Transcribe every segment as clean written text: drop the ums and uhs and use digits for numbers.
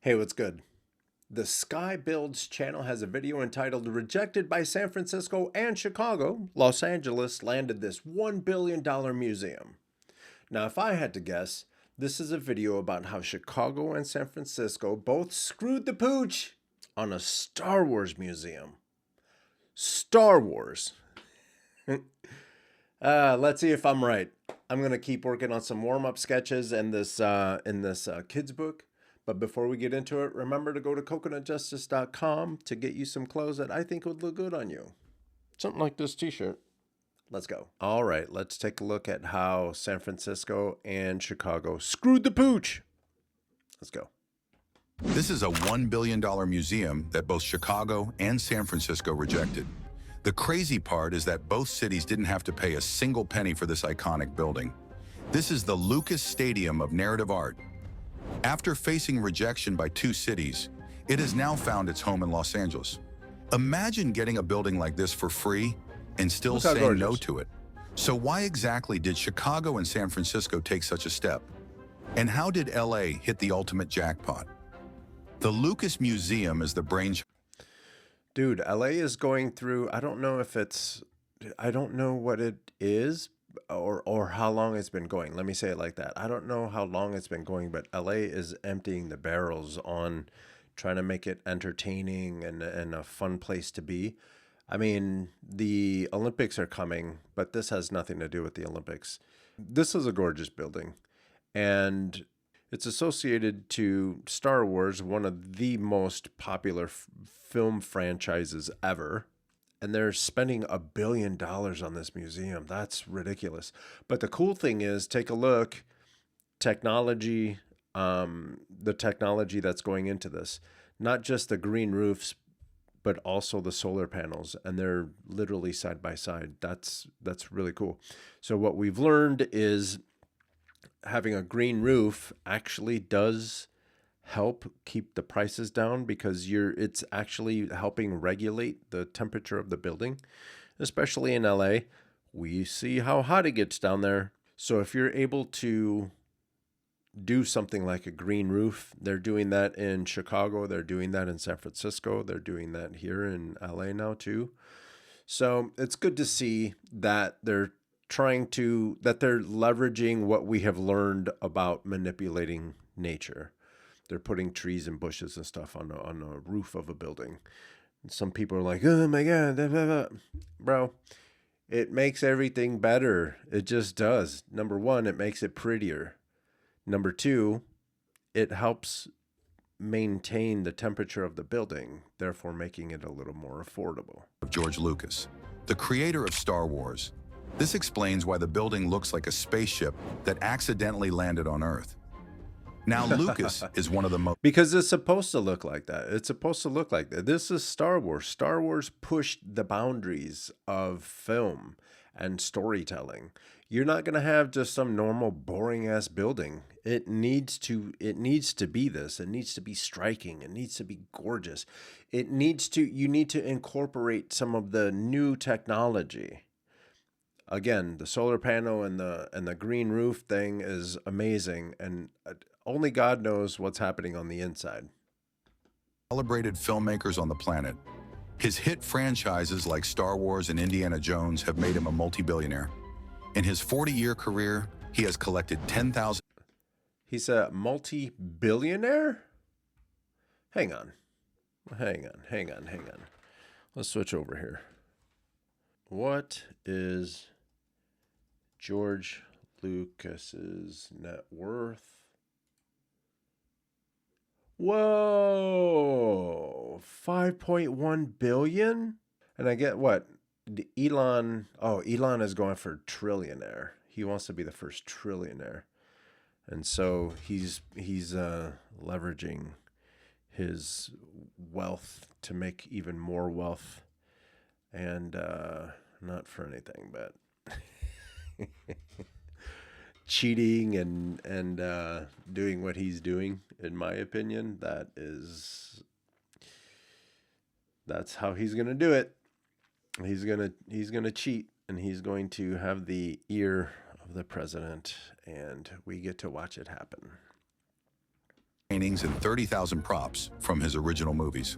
Hey, what's good? The Sky Builds channel has a video entitled Rejected by San Francisco and Chicago, Los Angeles landed this $1 billion museum. Now, if I had to guess, this is a video about how Chicago and San Francisco both screwed the pooch on a Star Wars museum. Star Wars. Let's see if I'm right. I'm going to keep working on some warm-up sketches in this kids book. But before we get into it, remember to go to coconutjustice.com to get you some clothes that I think would look good on you. Something like this t-shirt. Let's go. All right, let's take a look at how San Francisco and Chicago screwed the pooch. Let's go. This is a $1 billion museum that both Chicago and San Francisco rejected. The crazy part is that both cities didn't have to pay a single penny for this iconic building. This is the Lucas Stadium of narrative art. After facing rejection by two cities, it has now found its home in Los Angeles. Imagine getting a building like this for free and still saying no to it. So why exactly did Chicago and San Francisco take such a step? And how did LA hit the ultimate jackpot? The Lucas Museum is the brainchild. Dude, LA is going through, I don't know what it is or how long it's been going. Let me say it like that. I don't know how long it's been going, but LA is emptying the barrels on trying to make it entertaining and a fun place to be. I mean, the Olympics are coming, but this has nothing to do with the Olympics. This is a gorgeous building, and it's associated to Star Wars, one of the most popular film franchises ever. And they're spending $1 billion on this museum. That's ridiculous. But the cool thing is, take a look, technology, the technology that's going into this, not just the green roofs, but also the solar panels, and they're literally side by side. That's really cool. So what we've learned is having a green roof actually does help keep the prices down because it's actually helping regulate the temperature of the building, especially in LA. We see how hot it gets down there. So if you're able to do something like a green roof, they're doing that in Chicago, they're doing that in San Francisco, they're doing that here in LA now too. So it's good to see that they're leveraging what we have learned about manipulating nature. They're putting trees and bushes and stuff on a roof of a building. And some people are like, oh my God, blah, blah, blah. Bro, it makes everything better. It just does. Number one, it makes it prettier. Number two, it helps maintain the temperature of the building, therefore making it a little more affordable. George Lucas, the creator of Star Wars. This explains why the building looks like a spaceship that accidentally landed on Earth. Now, Lucas is one of the most... Because it's supposed to look like that. It's supposed to look like that. This is Star Wars. Star Wars pushed the boundaries of film and storytelling. You're not going to have just some normal boring-ass building. It needs to be this. It needs to be striking. It needs to be gorgeous. You need to incorporate some of the new technology. Again, the solar panel and the green roof thing is amazing, and only God knows what's happening on the inside. Celebrated filmmakers on the planet. His hit franchises like Star Wars and Indiana Jones have made him a multi-billionaire. In his 40-year career, he has collected 10,000... He's a multi-billionaire? Hang on. Let's switch over here. What is George Lucas's net worth? Whoa, 5.1 billion? And I get what? Elon is going for trillionaire. He wants to be the first trillionaire. And so he's leveraging his wealth to make even more wealth. And not for anything, but cheating and doing what he's doing, in my opinion, that's how he's gonna do it. He's gonna cheat, and he's going to have the ear of the president, and we get to watch it happen. paintings and 30,000 props from his original movies.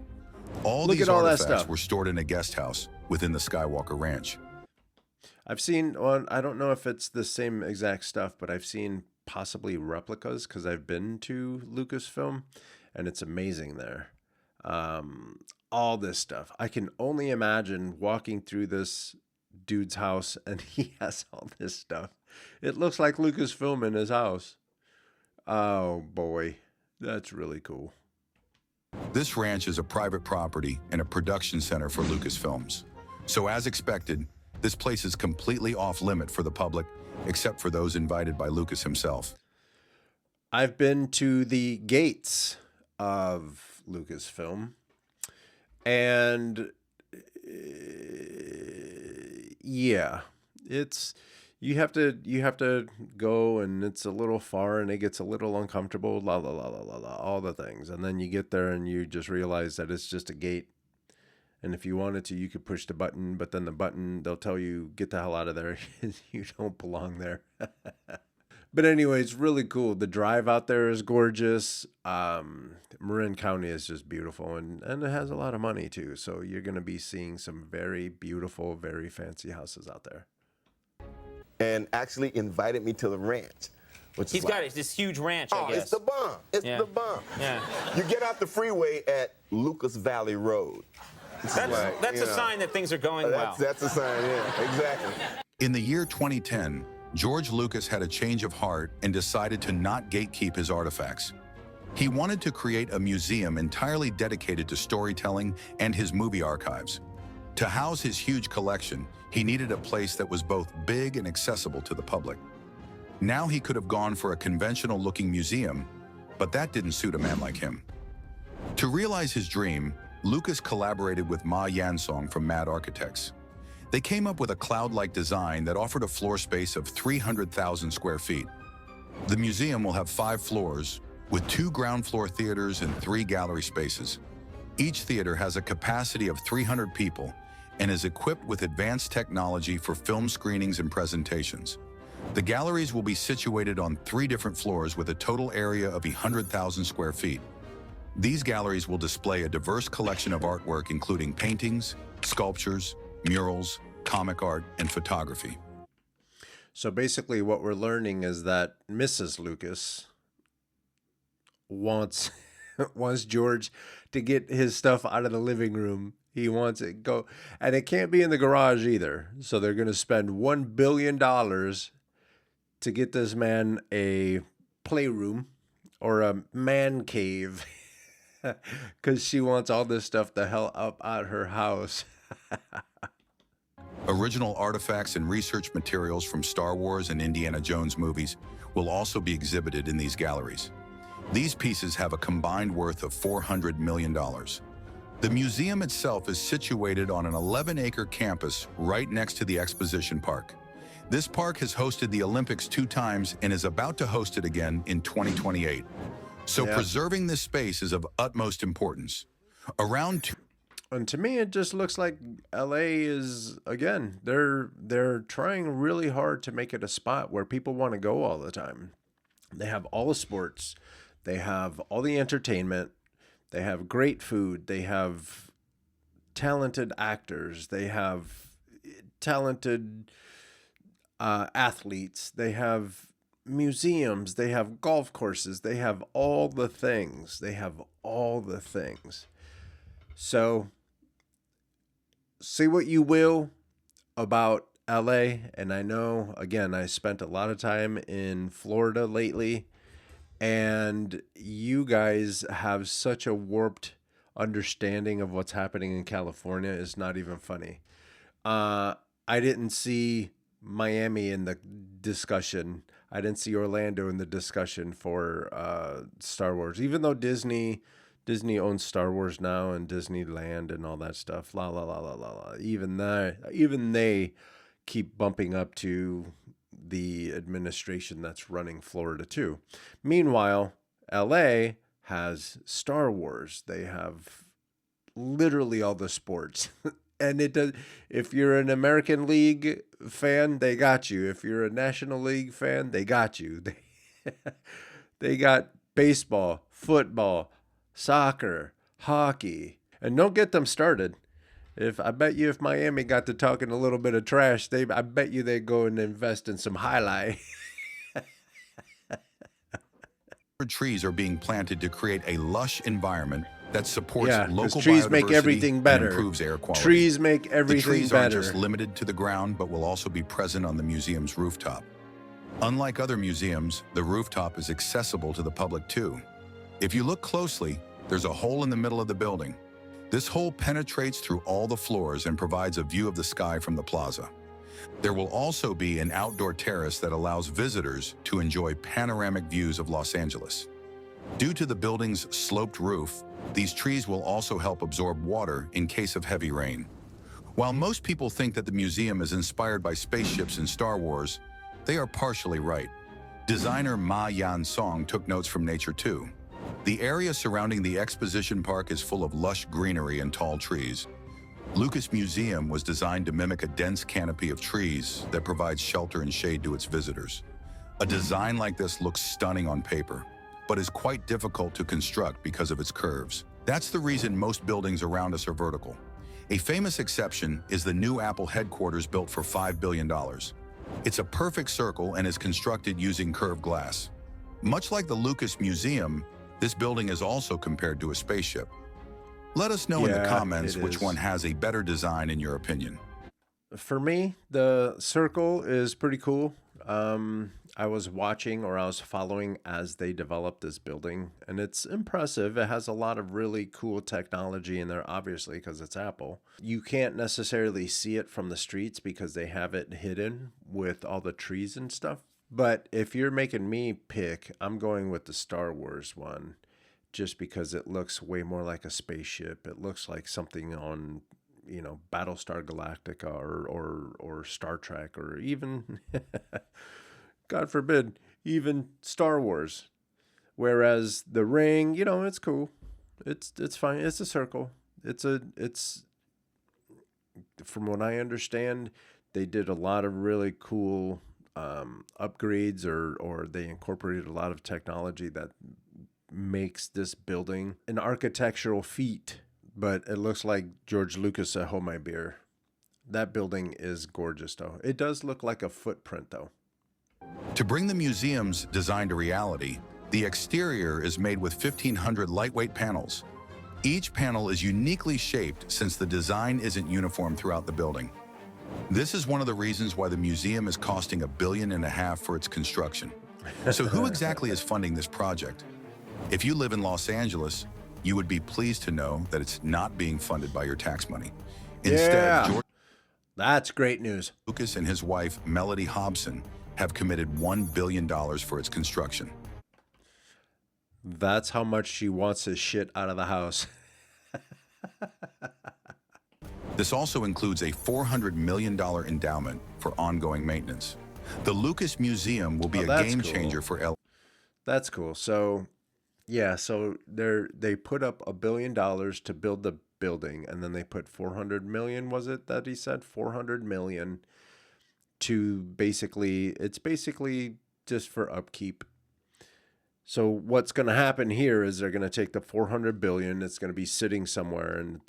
All Look these at all that artifacts stuff. were stored in a guest house within the Skywalker Ranch. I've seen one, I don't know if it's the same exact stuff, but I've seen possibly replicas because I've been to Lucasfilm and it's amazing there. All this stuff. I can only imagine walking through this dude's house and he has all this stuff. It looks like Lucasfilm in his house. Oh boy, that's really cool. This ranch is a private property and a production center for Lucasfilms. So as expected, this place is completely off limit for the public, except for those invited by Lucas himself. I've been to the gates of Lucasfilm, and yeah, it's you have to go, and it's a little far, and it gets a little uncomfortable. La la la la la la, all the things, and then you get there, and you just realize that it's just a gate. And if you wanted to, you could push the button, but then the button, they'll tell you, get the hell out of there. You don't belong there. But anyway, it's really cool. The drive out there is gorgeous. Marin County is just beautiful, and it has a lot of money too. So you're going to be seeing some very beautiful, very fancy houses out there. And actually invited me to the ranch. He's got this huge ranch, I guess. It's the bomb. It's the bomb. Yeah. You get out the freeway at Lucas Valley Road. That's a sign that things are going well. That's a sign, yeah, exactly. In the year 2010, George Lucas had a change of heart and decided to not gatekeep his artifacts. He wanted to create a museum entirely dedicated to storytelling and his movie archives. To house his huge collection, he needed a place that was both big and accessible to the public. Now he could have gone for a conventional-looking museum, but that didn't suit a man like him. To realize his dream, Lucas collaborated with Ma Yansong from Mad Architects. They came up with a cloud-like design that offered a floor space of 300,000 square feet. The museum will have 5 floors, with 2 ground floor theaters and 3 gallery spaces. Each theater has a capacity of 300 people and is equipped with advanced technology for film screenings and presentations. The galleries will be situated on 3 different floors with a total area of 100,000 square feet. These galleries will display a diverse collection of artwork including paintings, sculptures, murals, comic art, and photography. So basically what we're learning is that Mrs. Lucas wants George to get his stuff out of the living room. He wants it go, and it can't be in the garage either. So they're going to spend $1 billion to get this man a playroom or a man cave because she wants all this stuff the hell up out her house. Original artifacts and research materials from Star Wars and Indiana Jones movies will also be exhibited in these galleries. These pieces have a combined worth of $400 million. The museum itself is situated on an 11-acre campus right next to the exposition park. This park has hosted the Olympics 2 times and is about to host it again in 2028. So preserving this space is of utmost importance. And to me, it just looks like LA is, again, they're trying really hard to make it a spot where people want to go all the time. They have all the sports. They have all the entertainment. They have great food. They have talented actors. They have talented athletes. They have museums. They have golf courses. They have all the things. They have all the things. So say what you will about LA. And I know, again, I spent a lot of time in Florida lately. And you guys have such a warped understanding of what's happening in California. It's not even funny. I didn't see Miami in the discussion. I didn't see Orlando in the discussion for Star Wars, even though Disney owns Star Wars now and Disneyland and all that stuff. La la la la la la. Even they keep bumping up to the administration that's running Florida too. Meanwhile, LA has Star Wars. They have literally all the sports. And it does, if you're an American League fan, they got you. If you're a National League fan, they got you. They got baseball, football, soccer, hockey, and don't get them started. If I bet you if Miami got to talking a little bit of trash, I bet you they'd go and invest in some highlight. Trees are being planted to create a lush environment that supports Yeah, 'cause local trees make biodiversity everything and better. improves air quality. Trees make The everything trees aren't better. just limited to the ground, but will also be present on the museum's rooftop. Unlike other museums, the rooftop is accessible to the public too. If you look closely, there's a hole in the middle of the building. This hole penetrates through all the floors and provides a view of the sky from the plaza. There will also be an outdoor terrace that allows visitors to enjoy panoramic views of Los Angeles. Due to the building's sloped roof, these trees will also help absorb water in case of heavy rain. While most people think that the museum is inspired by spaceships in Star Wars, they are partially right. Designer Ma Yan-song took notes from nature too. The area surrounding the exposition park is full of lush greenery and tall trees. Lucas Museum was designed to mimic a dense canopy of trees that provides shelter and shade to its visitors. A design like this looks stunning on paper, but is quite difficult to construct because of its curves. That's the reason most buildings around us are vertical. A famous exception is the new Apple headquarters built for $5 billion. It's a perfect circle and is constructed using curved glass. Much like the Lucas Museum, this building is also compared to a spaceship. Let us know in the comments which one has a better design in your opinion. For me, the circle is pretty cool. I was watching or I was following as they developed this building, and it's impressive. It has a lot of really cool technology in there, obviously, because it's Apple. You can't necessarily see it from the streets because they have it hidden with all the trees and stuff. But if you're making me pick, I'm going with the Star Wars one, just because it looks way more like a spaceship. It looks like something on, Battlestar Galactica or Star Trek, or even, God forbid, even Star Wars. Whereas the ring, it's cool. It's fine. It's a circle. It's from what I understand, they did a lot of really cool upgrades, or they incorporated a lot of technology that makes this building an architectural feat. But it looks like George Lucas said, "Hold my beer." That building is gorgeous, though. It does look like a footprint, though. To bring the museum's design to reality, the exterior is made with 1,500 lightweight panels. Each panel is uniquely shaped since the design isn't uniform throughout the building. This is one of the reasons why the museum is costing $1.5 billion for its construction. So who exactly is funding this project? If you live in Los Angeles, you would be pleased to know that it's not being funded by your tax money. Instead, George That's great news. Lucas and his wife, Melody Hobson, have committed $1 billion for its construction. That's how much she wants his shit out of the house. This also includes a $400 million endowment for ongoing maintenance. The Lucas Museum will be a game changer for LA. That's cool. So, yeah, so they put up $1 billion to build the building, and then they put 400 million, was it that he said? 400 million to it's basically just for upkeep. So what's going to happen here is they're going to take the 400 billion, it's going to be sitting somewhere, and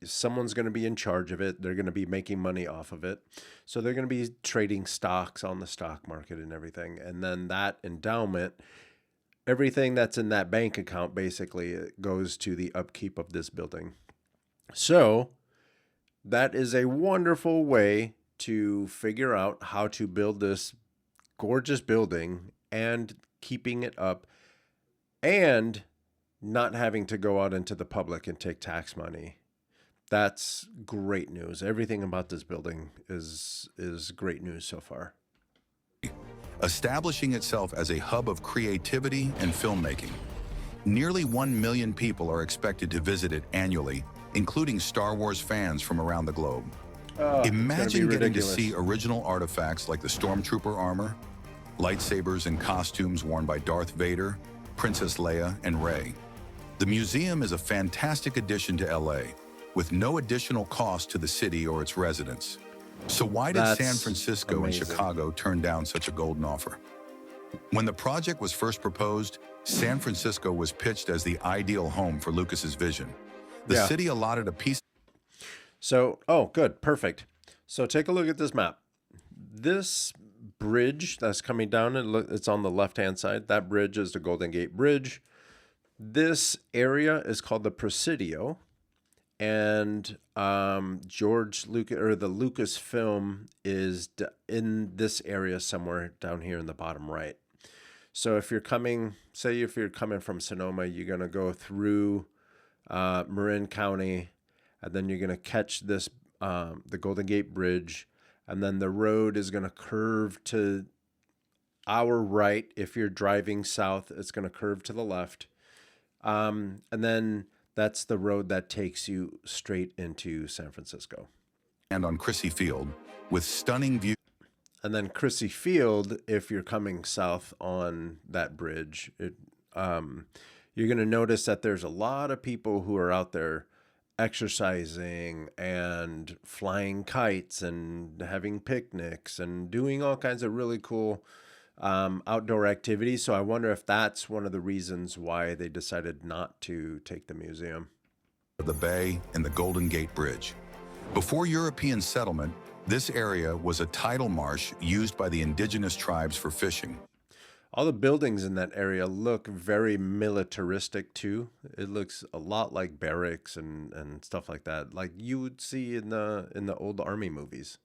someone's going to be in charge of it. They're going to be making money off of it. So they're going to be trading stocks on the stock market and everything. And then that endowment, everything that's in that bank account, basically it goes to the upkeep of this building. So that is a wonderful way to figure out how to build this gorgeous building and keeping it up and not having to go out into the public and take tax money. That's great news. Everything about this building is great news so far. Establishing itself as a hub of creativity and filmmaking. Nearly 1 million people are expected to visit it annually, including Star Wars fans from around the globe. Imagine getting to see original artifacts like the Stormtrooper armor, lightsabers and costumes worn by Darth Vader, Princess Leia, and Rey. The museum is a fantastic addition to LA, with no additional cost to the city or its residents. So why did San Francisco and Chicago turn down such a golden offer? When the project was first proposed, San Francisco was pitched as the ideal home for Lucas's vision. The Yeah. city allotted a piece. So, oh, good, perfect. So take a look at this map. This bridge that's coming down, it's on the left-hand side. That bridge is the Golden Gate Bridge. This area is called the Presidio, and George Lucas, or the Lucasfilm, is in this area somewhere down here in the bottom right. So if you're coming, say if you're coming from Sonoma, you're gonna go through Marin County, and then you're gonna catch this the Golden Gate Bridge, and then the road is gonna curve to our right. If you're driving south, it's gonna curve to the left. And then that's the road that takes you straight into San Francisco. And on Crissy Field, with stunning views. And then Crissy Field, if you're coming south on that bridge, you're going to notice that there's a lot of people who are out there exercising and flying kites and having picnics and doing all kinds of really cool outdoor activities. So I wonder if that's one of the reasons why they decided not to take the museum. The bay and the Golden Gate Bridge. Before European settlement, this area was a tidal marsh used by the indigenous tribes for fishing. All the buildings in that area look very militaristic too. It looks a lot like barracks and stuff like that, like you would see in the old army movies.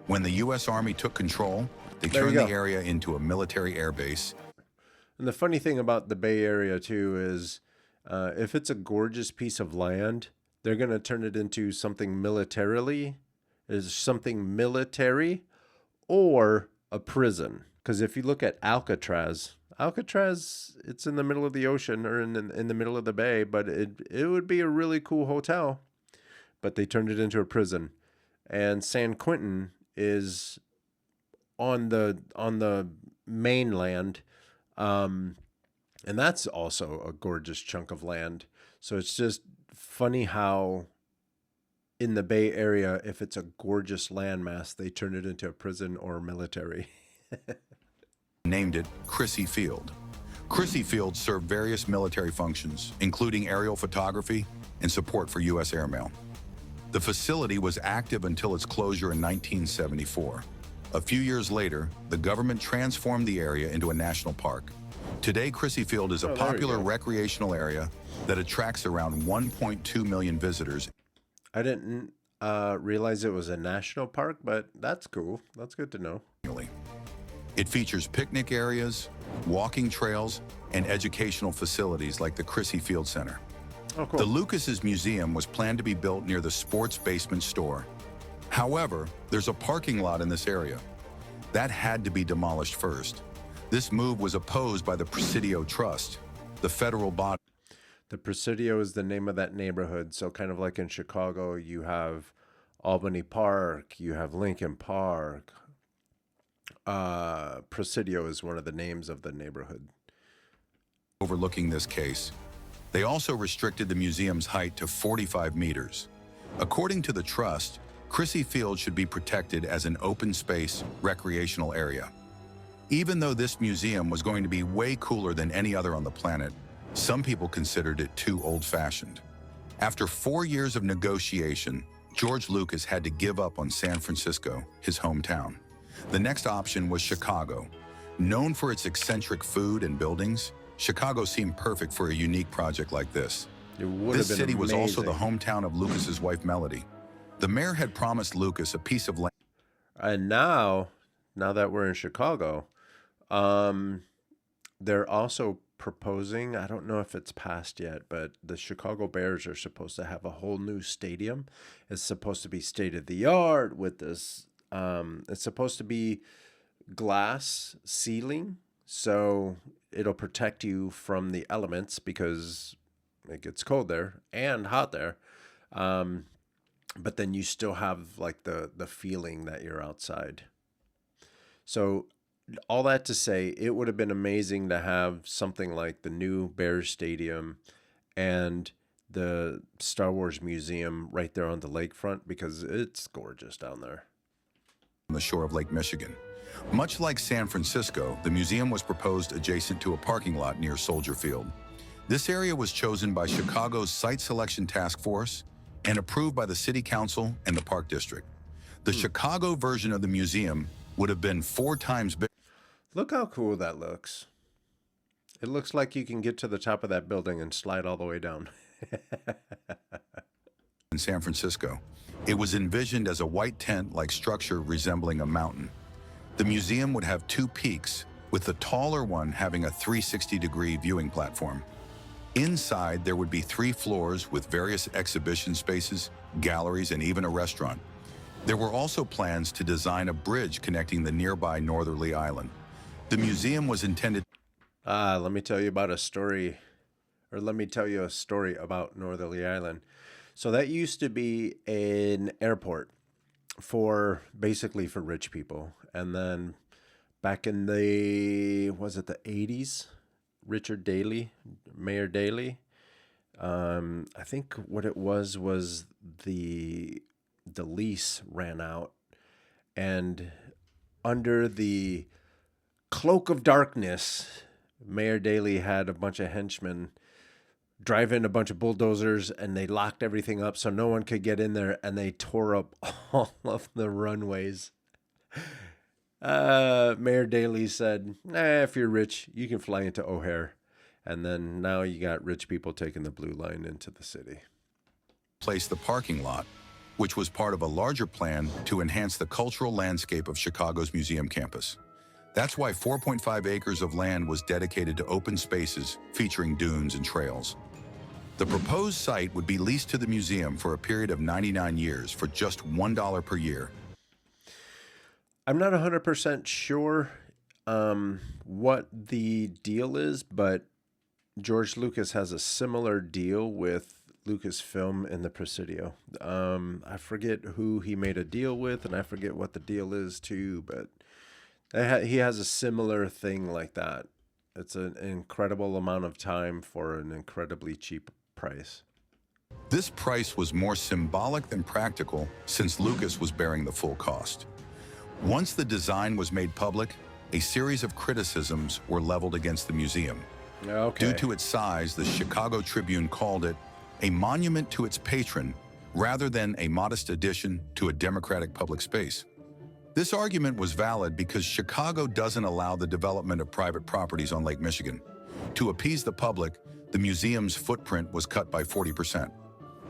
When the U.S. Army took control, they There you turned the go. area into a military air base. And the funny thing about the Bay Area too is, if it's a gorgeous piece of land, they're gonna turn it into something military, or a prison. Because if you look at Alcatraz, it's in the middle of the ocean or in the middle of the bay, but it would be a really cool hotel, but they turned it into a prison. And San Quentin is on the mainland, and that's also a gorgeous chunk of land. So it's just funny how in the Bay Area, if it's a gorgeous landmass, they turn it into a prison or military. Named it Crissy Field. Crissy Field served various military functions, including aerial photography and support for U.S. airmail. The facility was active until its closure in 1974. A few years later, the government transformed the area into a national park. Today, Crissy Field is a popular recreational area that attracts around 1.2 million visitors. I didn't realize it was a national park, but that's cool. That's good to know. Annually. It features picnic areas, walking trails, and educational facilities like the Crissy Field Center. Oh, cool. The Lucas's Museum was planned to be built near the sports basement store. However, there's a parking lot in this area. That had to be demolished first. This move was opposed by the Presidio Trust, the federal body. The Presidio is the name of that neighborhood. So kind of like in Chicago, you have Albany Park, you have Lincoln Park. Presidio is one of the names of the neighborhood. Overlooking this case, they also restricted the museum's height to 45 meters. According to the trust, Crissy Field should be protected as an open space recreational area. Even though this museum was going to be way cooler than any other on the planet, some people considered it too old-fashioned. After 4 years of negotiation, George Lucas had to give up on San Francisco, his hometown. The next option was Chicago. Known for its eccentric food and buildings, Chicago seemed perfect for a unique project like this. This city was also the hometown of Lucas's wife, Melody. The mayor had promised Lucas a piece of land. And now that we're in Chicago, they're also proposing, I don't know if it's passed yet, but the Chicago Bears are supposed to have a whole new stadium. It's supposed to be state of the art with this. It's supposed to be glass ceiling, so it'll protect you from the elements because it gets cold there and hot there. But then you still have like the feeling that you're outside. So all that to say, it would have been amazing to have something like the new Bears Stadium and the Star Wars Museum right there on the lakefront because it's gorgeous down there. on the shore of Lake Michigan. Much like San Francisco, the museum was proposed adjacent to a parking lot near Soldier Field. This area was chosen by Chicago's Site Selection Task Force and approved by the City Council and the Park District. The Chicago version of the museum would have been 4 times bigger. Look how cool that looks. It looks like you can get to the top of that building and slide all the way down. In San Francisco. It was envisioned as a white tent-like structure resembling a mountain. The museum would have 2 peaks, with the taller one having a 360-degree viewing platform. Inside, there would be 3 floors with various exhibition spaces, galleries, and even a restaurant. There were also plans to design a bridge connecting the nearby Northerly Island. The museum was intended... Let me tell you about a story, or let me tell you a story about Northerly Island. So that used to be an airport basically for rich people. And then back in was it the 80s? Mayor Daley. I think what it was the lease ran out, and under the cloak of darkness, Mayor Daley had a bunch of henchmen drive in a bunch of bulldozers, and they locked everything up so no one could get in there, and they tore up all of the runways. Mayor Daley said, if you're rich, you can fly into O'Hare. And then now you got rich people taking the blue line into the city. Place the parking lot, which was part of a larger plan to enhance the cultural landscape of Chicago's museum campus. That's why 4.5 acres of land was dedicated to open spaces featuring dunes and trails. The proposed site would be leased to the museum for a period of 99 years for just $1 per year. I'm not 100% sure what the deal is, but George Lucas has a similar deal with Lucasfilm and the Presidio. I forget who he made a deal with, and I forget what the deal is too, but he has a similar thing like that. It's an incredible amount of time for an incredibly cheap price. This price was more symbolic than practical since Lucas was bearing the full cost. Once the design was made public, a series of criticisms were leveled against the museum. Okay. Due to its size, the Chicago Tribune called it a monument to its patron rather than a modest addition to a democratic public space. This argument was valid because Chicago doesn't allow the development of private properties on Lake Michigan. To appease the public, the museum's footprint was cut by 40%.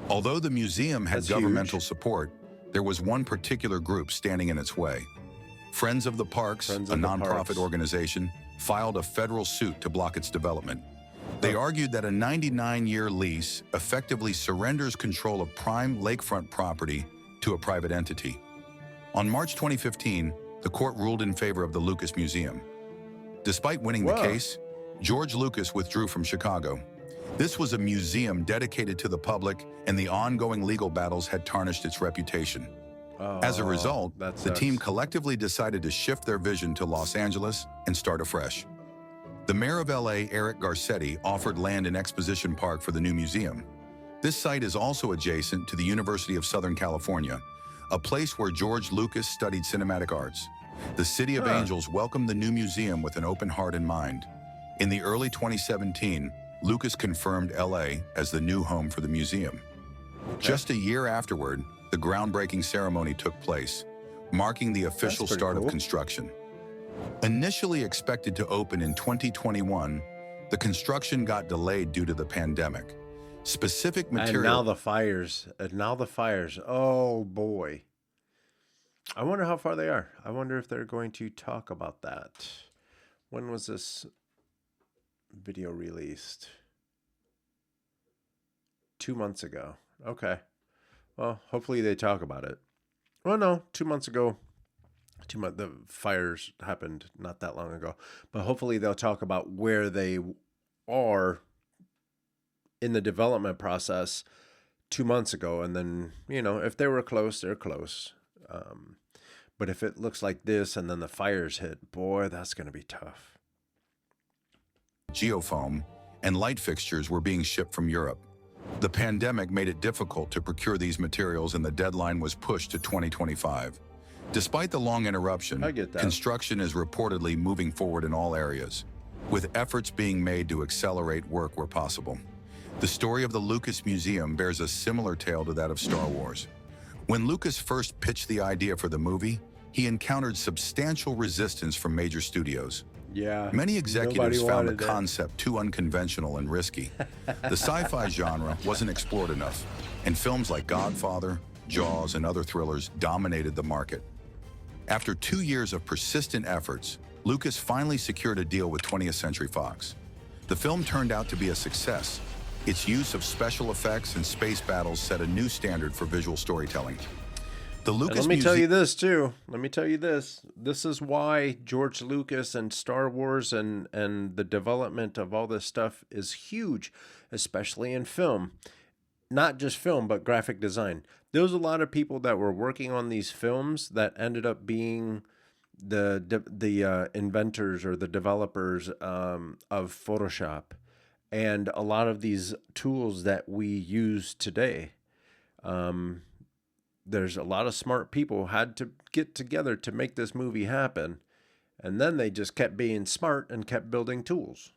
Although the museum had That's governmental huge. support, there was one particular group standing in its way. Friends of the Parks, a nonprofit organization, filed a federal suit to block its development. They argued that a 99-year lease effectively surrenders control of prime lakefront property to a private entity. On March 2015, the court ruled in favor of the Lucas Museum. Despite winning the case, George Lucas withdrew from Chicago. This was a museum dedicated to the public, and the ongoing legal battles had tarnished its reputation. As a result, the team collectively decided to shift their vision to Los Angeles and start afresh. The mayor of LA, Eric Garcetti, offered land in Exposition Park for the new museum. This site is also adjacent to the University of Southern California, a place where George Lucas studied cinematic arts. The City of Angels welcomed the new museum with an open heart and mind. In the early 2017, Lucas confirmed LA as the new home for the museum. Just a year afterward, the groundbreaking ceremony took place, marking the official start of construction. Initially expected to open in 2021, the construction got delayed due to the pandemic. Specific material... And now the fires. Oh, boy. I wonder how far they are. I wonder if they're going to talk about that. When was this video released? 2 months ago. Okay. Well, hopefully they talk about it. Well, no, 2 months ago. The fires happened not that long ago. But hopefully they'll talk about where they are in the development process 2 months ago. And then, if they were close, they're close. But if it looks like this and then the fires hit, boy, that's going to be tough. Geofoam and light fixtures were being shipped from Europe. The pandemic made it difficult to procure these materials, and the deadline was pushed to 2025. Despite the long interruption, I get that. construction is reportedly moving forward in all areas, with efforts being made to accelerate work where possible. The story of the Lucas Museum bears a similar tale to that of Star Wars. When Lucas first pitched the idea for the movie, he encountered substantial resistance from major studios. Yeah. Many executives nobody found the wanted it. concept too unconventional and risky. The sci-fi genre wasn't explored enough, and films like Godfather, Jaws, and other thrillers dominated the market. After 2 years of persistent efforts, Lucas finally secured a deal with 20th Century Fox. The film turned out to be a success. Its use of special effects and space battles set a new standard for visual storytelling. The And Lucas let me tell Museum you this too. Let me tell you this. This is why George Lucas and Star Wars and the development of all this stuff is huge, especially in film. Not just film, but graphic design. There was a lot of people that were working on these films that ended up being the inventors or the developers of Photoshop and a lot of these tools that we use today. There's a lot of smart people had to get together to make this movie happen, and then they just kept being smart and kept building tools.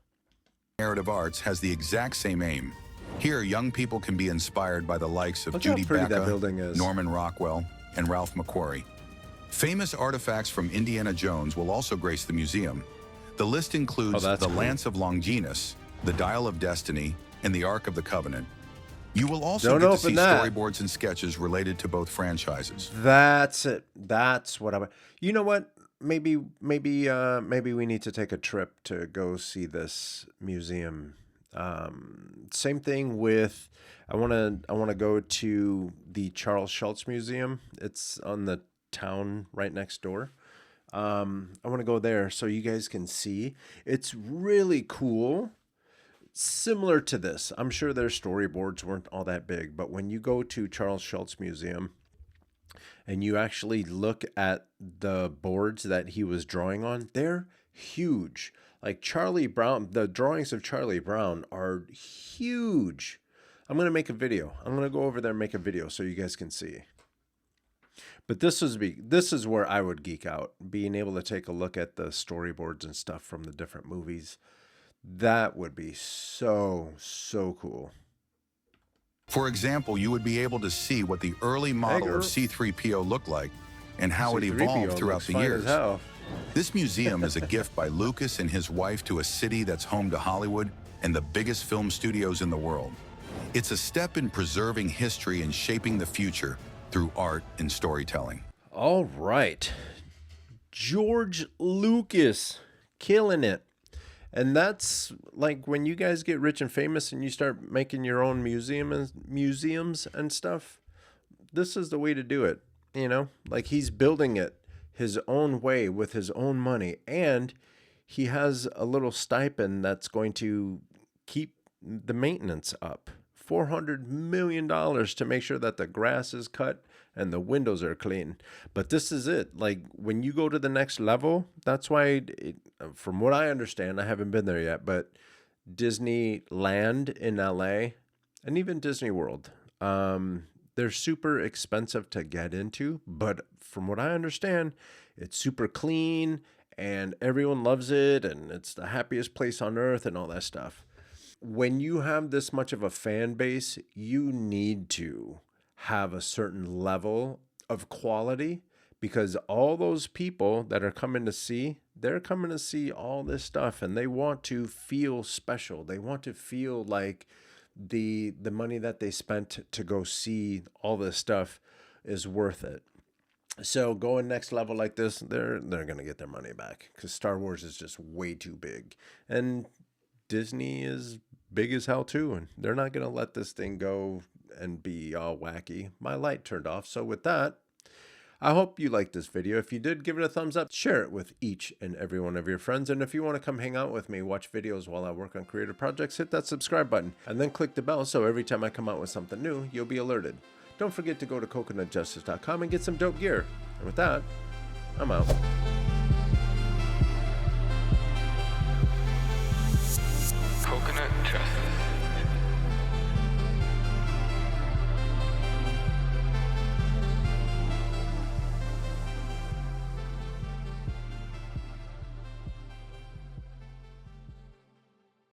Narrative Arts has the exact same aim. Here, young people can be inspired by the likes of Look how Judy pretty that Becca, building is. Norman Rockwell, and Ralph McQuarrie. Famous artifacts from Indiana Jones will also grace the museum. The list includes that's the cool. Lance of Longinus, the Dial of Destiny, and the Ark of the Covenant. You will also Don't get to see open that. storyboards and sketches related to both franchises. That's it. That's what I. You know what? Maybe we need to take a trip to go see this museum. Same thing with. I want to go to the Charles Schultz Museum. It's on the town right next door. I want to go there so you guys can see. It's really cool. Similar to this. I'm sure their storyboards weren't all that big, but when you go to Charles Schultz Museum and you actually look at the boards that he was drawing on, they're huge. Like Charlie Brown, the drawings of Charlie Brown are huge. I'm going to make a video. I'm going to go over there and make a video so you guys can see. But this is where I would geek out, being able to take a look at the storyboards and stuff from the different movies. That would be so cool. For example, you would be able to see what the early model girl. of C-3PO looked like and how it C-3PO evolved throughout looks the fine years. as hell. This museum is a gift by Lucas and his wife to a city that's home to Hollywood and the biggest film studios in the world. It's a step in preserving history and shaping the future through art and storytelling. All right. George Lucas, killing it. And that's like when you guys get rich and famous and you start making your own museums and stuff, this is the way to do it. You know, like he's building it his own way with his own money. And he has a little stipend that's going to keep the maintenance up. $400 million to make sure that the grass is cut and the windows are clean. But this is it. Like when you go to the next level, that's why, from what I understand, I haven't been there yet, but Disneyland in LA and even Disney World, they're super expensive to get into. But from what I understand, it's super clean and everyone loves it and it's the happiest place on earth and all that stuff. When you have this much of a fan base, you need to have a certain level of quality because all those people that are coming to see, they're coming to see all this stuff and they want to feel special. They want to feel like the money that they spent to go see all this stuff is worth it. So going next level like this, they're going to get their money back because Star Wars is just way too big. And Disney is big as hell too, and they're not going to let this thing go and be all wacky. My light turned off. So with that, I hope you liked this video. If you did, give it a thumbs up, share it with each and every one of your friends. And if you want to come hang out with me, watch videos while I work on creative projects, hit that subscribe button and then click the bell so every time I come out with something new, you'll be alerted. Don't forget to go to coconutjustice.com and get some dope gear. And with that, I'm out.